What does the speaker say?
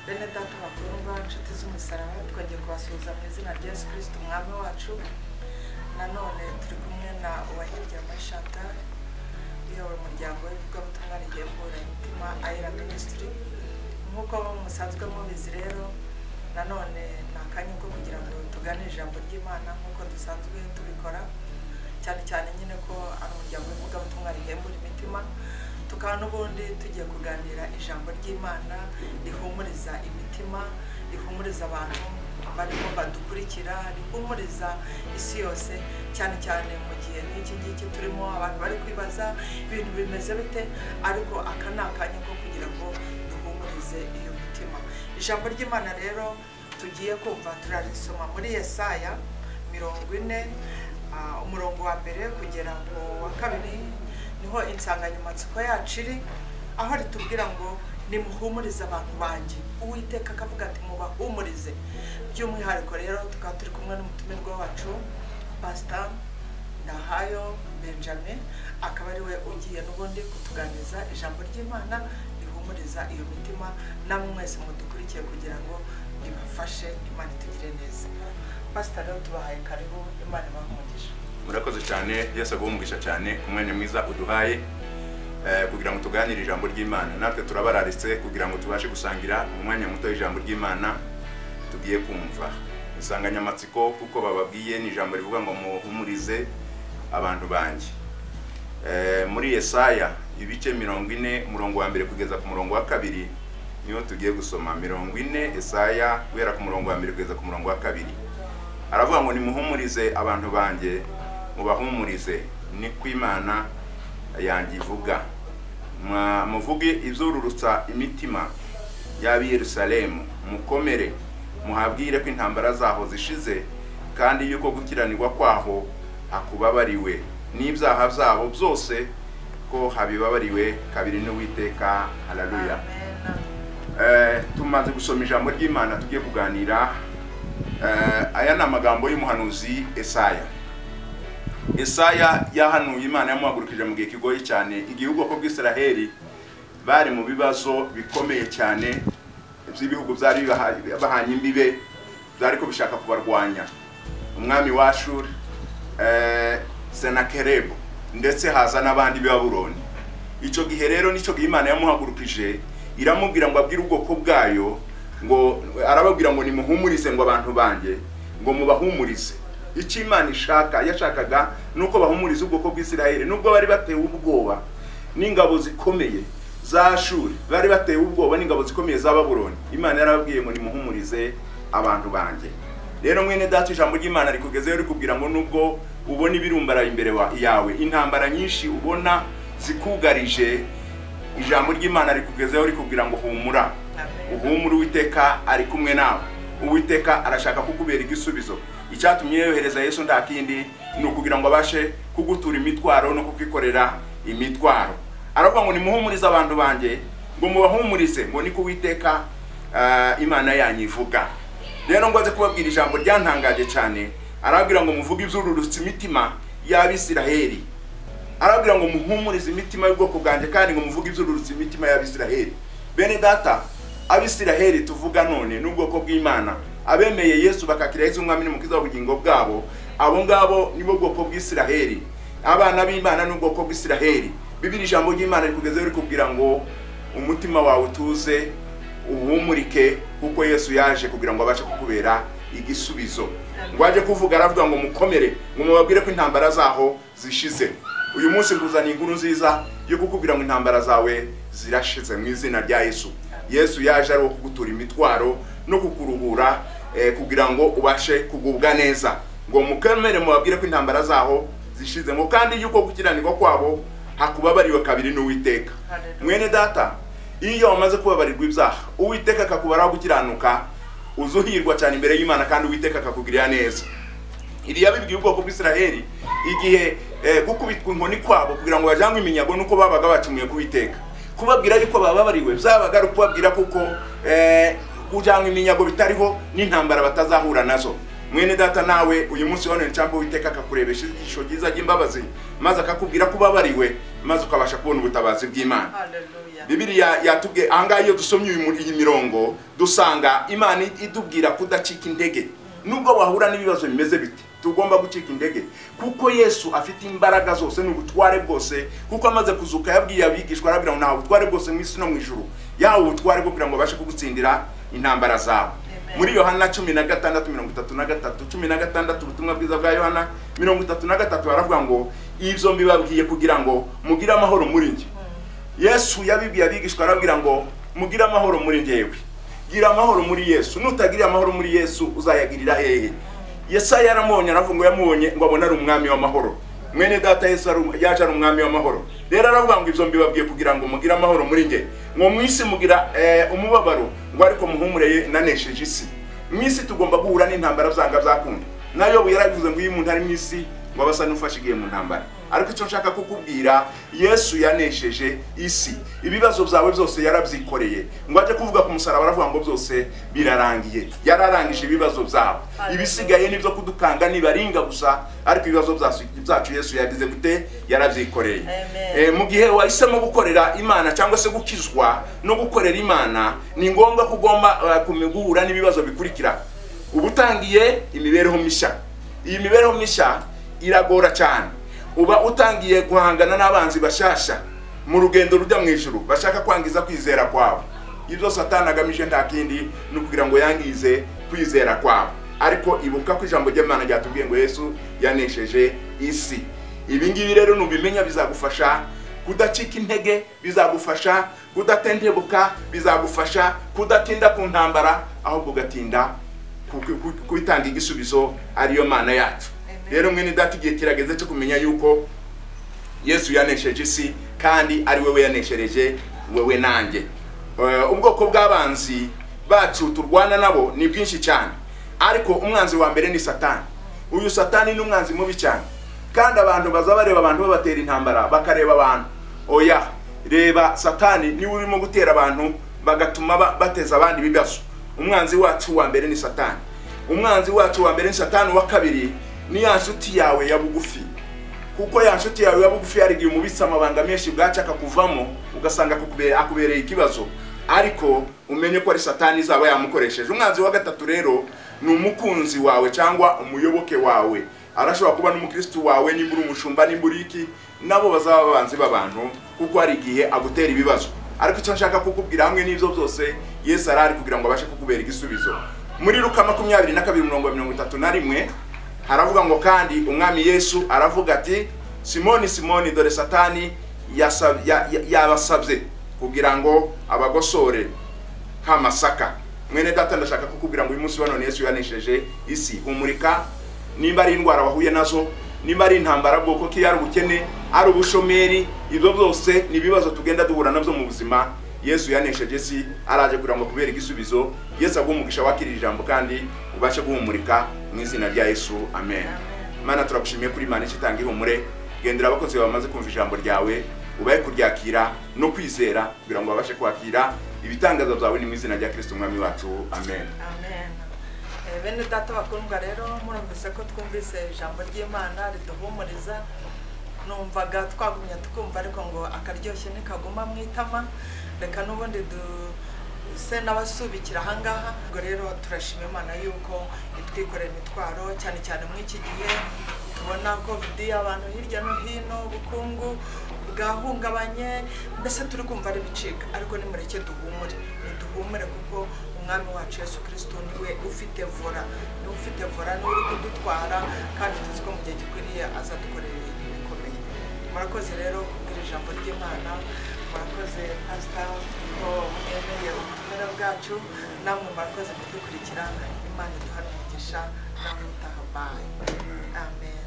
bene data bakundwa inshuti z'umusaraba twongeye kubasuhuza mu izina rya Yesu Kristo umwami wacu. Nanone turi kumwe na Uwahirya Mashata uyoboye umuryango w'ivugabutumwa rigembura imitima Ayera Ministry. Nk'uko musanzwe mubizi rero nanone nakanye ko kugira ngo tuganire ijambo ry'Imana nk'uko dusanzwe tubikora, cyane cyane nyine ko ari umuryango w'ivugabutumwa rigembura imitima, tukaba n'ubundi tugiye kuganira ijambo ry'Imana rihumuriza imitima, rihumuriza abantu barimo badukurikira, rihumuriza isi yose, cyane cyane mu gihe n'iki ngiki turimo abantu bari kwibaza ibintu bimeze bite, ariko aka ni akanya ko kugira ngo duhumurize iyo mitima. Ijambo ry'Imana rero tugiye kumva turarisoma muri Yesaya 40 umurongo wa mbere kugera ku wa kabiri, niho insanganyamatsiko yacu iri, aho ritubwira ngo nimuhumurize abantu banjye. Uwiteka akavuga ati mubahumurize. By'umwihariko rero tukaba turi kumwe n'umutumirwa wacu Pastor Ndahayo Benjamin, akaba ari we ugiye n'ubundi kutuganiza ijambo ry'Imana rihumuriza iyo mitima, namwe mwese mudukurikiye kugira ngo ibafashe, Imana itugire neza. Pastor rero tubahaye karibu, Imana ibahumugisha. Murakoze cyane, Yesu agumugisha cyane umwanya mwiza uduhaye kugira ngo tuganire ijambo ry'Imana. Natwe turabararitse kugira ngo tubashe gusangira umwanya muto w'ijambo ry'Imana tugiye kumva. Insanganyamatsiko kuko bababwiye ni ijambo rivuga ngo muhumurize abantu banjye. Muri Yesaya ibice 40 umurongo wa mbere kugeza ku murongo wa kabiri niyo tugiye gusoma. 40 Yesaya guhera ku murongo wa mbere kugeza ku murongo wa kabiri. Aravuga ngo nimuhumurize abantu banjye, mubahumurize ni kw'Imana yanjye ivuga. Muvuge izururutsa imitima y'ab'i Yerusalemu, mukomere muhabwire ko intambara zaho zishize, kandi yuko gukiranirwa kwaho hakubabariwe, n'ibyaha byabo byose ko habibabariwe kabiri n'Uwiteka. Haleluya. Tumaze gusoma ijambo ry'Imana tugiye kuganira. Aya ni amagambo y'umuhanuzi Yesaya. Yesaya yahanuye Imana yamuhagurukije mu gihe kigoye cyane, igihugu ko bw'Isiraheli bari mu bibazo bikomeye cyane by'ibihugu byari bahanye imbibe, byari ko bishaka kubarwanya. Umwami wa Ashuri, Senakerebo, ndetse haza n'abandi b'Ababuloni. Icyo gihe rero nicyo gihe Imana yamuhagurukije, iramubwira ngo abwire ubwoko bwayo, ngo arababwira ngo nimuhumurize ngo abantu banjye, ngo mubahumurize. Icyo Imana ishaka, yashakaga nuko bahumuriza ubwoko bw'Isiraheli, nubwo bari batewe ubwoba n'ingabo zikomeye za Ashuri, bari batewe ubwoba n'ingabo zikomeye za Babuloni. Imana yarababwiye ngo nimuhumurize abantu banjye. Rero mwene data, ijambo ry'Imana rikugezeho rikubwira ngo nubwo ubona ibirumbara imbere yawe, intambara nyinshi ubona zikugarije, ijambo ry'Imana rikugezeho rikubwira ngo humura. Uhumura, Uwiteka ari kumwe nawe. Uwiteka arashaka kukubera igisubizo. Icyatumye yohereza Yesu nta kindi ni ukugira ngo abashe kugutura imitwaro no kukikorera imitwaro. Aravuga ngo nimuhumurize abantu banjye, ngo mubahumurize ngo niko Uwiteka Imana yanyu ivuga. Rero ngo aze kubabwira ijambo ryantangaje cyane. Arabwira ngo muvuge izururutsa imitima y'Abisiraheli. Arabwira ngo muhumurize imitima y'ubwoko bwanjye, kandi ngo muvuge izururutsa imitima y'Abisiraheli. Bene data, Abisiraheli tuvuga none n'ubwoko bw'Imana, abemeye Yesu bakakira Yesu umwami n'umukiza w'ubugingo bwabo, abo ngabo nibo bwoko bw'Isiraheli. Abana b'Imana n'ubwoko bw'Isiraheli. Bibiri ijambo ry'Imana rikugezeho rikubwira ngo umutima wawe utuze, uhumurike, kuko Yesu yaje kugira ngo abashe kukubera igisubizo. Ngo aje kuvuga, aravuga ngo mukomere, ngo mubabwire ko intambara zaho zishize. Uyu munsi nguzaniye inkuru nziza yo kukubwira ngo intambara zawe zirashize mu izina rya Yesu. Yesu yaje ari kugutura imitwaro no kukuruhura, kugira ngo ubashe kugubwa neza. Ngo mukomere mubabwire ko intambara zaho zishize, ngo kandi yuko gukiranirwa kwabo hakubabariwe kabiri n'Uwiteka. Mwene data, iyo wamaze kubabarirwa ibyaha, Uwiteka akakubaraho gukiranuka, uzuhirwa cyane imbere y'Imana, kandi Uwiteka akakugirira neza. Iri yabibwiye ubwoko bw'Isiraheli igihe gukubitwa inkoni kwabo kugira ngo bajyanwe iminyago nuko babaga bacumuye ku Uwiteka. Kubabwira yuko bababariwe byabaga ari kubabwira kuko kujyanwa iminyago bitariho n'intambara batazahura nazo. mwene data nawe uyu munsi wano ncambo witeka akakurebesha ijisho ryiza ry'imbabazi maze akakubwira ko ubabariwe maze ukabasha kubona ubutabazi bw'Imana. Hallelujah. Bibiliya yatubwiye ahangaha iyo dusomye iyi mirongo dusanga Imana idubwira kudacika intege. Nubwo wahura n'ibibazo bimeze biti tugomba gucika intege kuko Yesu afite imbaraga zose n'ubutware bwose, kuko amaze kuzuka yabwiye abigishwa arabira ngo nta butware bwose mu isi no mu ijuru yawe ubutware bwo kugira ngo babashe kugutsindira intambara zawe. Muri Yohana 16:33 16 ubutumwa bwiza bwa Yohana 33 baravuga ngo ibyo mbibabwiye kugira ngo mugire amahoro muri njye. Yesu yabibwiye abigishwa arabwira ngo mugire amahoro muri njyewe. Gira amahoro muri Yesu. Nutagira amahoro muri Yesu uzayagirira hehe? Yesaya yaramubonye aravuga ngo yamubonye ngo abone ari umwami w'amahoro. Mwene data Yesu yaje ari umwami w'amahoro. Rero aravuga ngo ibyo mbibabwiye kugira ngo mugire amahoro muri njye. Ngo mwisi mugira umubabaro ngo ariko muhumureye nanesheje isi. Mwisi tugomba guhura n'intambara zanga zakunda. Nayo yarabivuze ngo iyo umuntu ari mwisi ngo abasa n'ufashigiye mu ntambara. Ariko icyo nshaka kukubwira Yesu yanesheje isi. Ibibazo byawe byose yarabyikoreye. Ngo aje kuvuga ku musaraba aravuga ngo byose birarangiye. Yararangije ibibazo byawe. Ibisigaye nibyo kudukanga nibaringa gusa, ariko ibibazo byacu Yesu yagize gute yarabyikoreye. Mu gihe wahisemo gukorera Imana cyangwa se gukizwa no gukorera Imana, ni ngombwa kugomba guhura n'ibibazo bikurikira. Ubutangiye imibereho mishya. Iyi mibereho mishya iragora cyane. Uba utangiye guhangana n'abanzi bashasha mu rugendo rujya mu ijuru bashaka kwangiza kwizera kwawe. Ibyo Satani agamije nta kindi no kugira ngo yangize kwizera kwawe. Ariko ibuka ko ijambo ry'Imana ryatubwiye ngo Yesu yanesheje isi. Ibi ngibi rero nubimenya bizagufasha kudacika intege, bizagufasha kudatentebuka, bizagufasha kudatinda ku ntambara, ahubwo ugatinda kwitanga igisubizo ariyo Mana yacu. Rero mwene data igihe kirageze cyo kumenya yuko Yesu yanesheje isi kandi ari wewe yaneshereje wewe nanjye. Ubwoko bw'abanzi bacu turwana nabo ni bwinshi cyane, ariko umwanzi wa mbere ni Satani. Uyu Satani ni umwanzi mubi cyane, kandi abantu bazabareba abantu babatera intambara bakareba abantu. Oya, reba Satani ni urimo gutera abantu bagatuma bateza abandi bibazo. Umwanzi wacu wa mbere ni Satani. Umwanzi wacu wa mbere ni Satani. Wa kabiri ni ya nshuti yawe ya bugufi, kuko ya nshuti yawe ya bugufi yarigiye umubitsa amabanga menshi bwaca akakuvamo ugasanga akubereye ikibazo, ariko umenye ko ari Satani zaba yamukoresheje. Umwanzi wa gatatu rero ni umukunzi wawe cyangwa umuyoboke wawe. Arashobora kuba n'umukristo wawe, nimba uri umushumba, nimba uri iki, nabo bazaba babanzi b'abantu kuko hari igihe agutera ibibazo. Ariko icyo nshaka kukubwira hamwe n'ibyo byose Yesu arari kugira ngo abashe kukubera igisubizo. Muri Luka 22:31 haravuga ngo kandi umwami Yesu aravuga ati Simoni Simoni, dore Satani yabasabye kugira ngo abagosore nk'amasaka. Mwene data ndashaka kukubwira ngo uyu munsi wa none Yesu yanesheje isi. Humurika, nimba ari indwara wahuye nazo, nimba ari intambara bwoko ki, ari ubukene, ari ubushomeri, ibyo byose ni ibibazo tugenda duhura nabyo mu buzima. Yesu yanesheje isi, araje kugira ngo kubera igisubizo. Yesu agumugisha wakirira ijambo kandi ubashe guhumurika mu izina rya Yesu. Amen. Mana turagushimiye kuri Imana itanga ihumure. Gendera abakozi bamaze kumva ijambo ryawe, ubaye kuryakira no kwizera kugira ngo babashe kwakira ibitangaza byawe ni mu izina rya Kristo umwami wacu. Amen. Amen. Bene data bakundwa, rero murumvise ko twumvise ijambo ry'Imana riduhumuriza. Numvaga twagumya tukumva ariko ngo akaryoshye nikaguma mu itama. Reka n'ubundi se n'abasubikira ahangaha. Ubwo rero turashima Imana yuko itwikorera imitwaro, cyane cyane muri iki gihe tubona COVID, abantu hirya no hino, ubukungu bwahungabanye, mbese turi kumva ari bicika. Ariko nimureke duhumure, duhumure kuko umwami wacu Yesu Kristo niwe ufite vora, niwe uri kudutwara, kandi tuzi ko mu gihe gikwiriye azadukorera ibikomeye. Murakoze rero kubwira ijambo ry'Imana. Murakoze Pastor ko mwemeye ubutumire bwacu, namwe murakoze kudukurikira. Imana iduhane umugisha namwe utaha. Bye. Amen.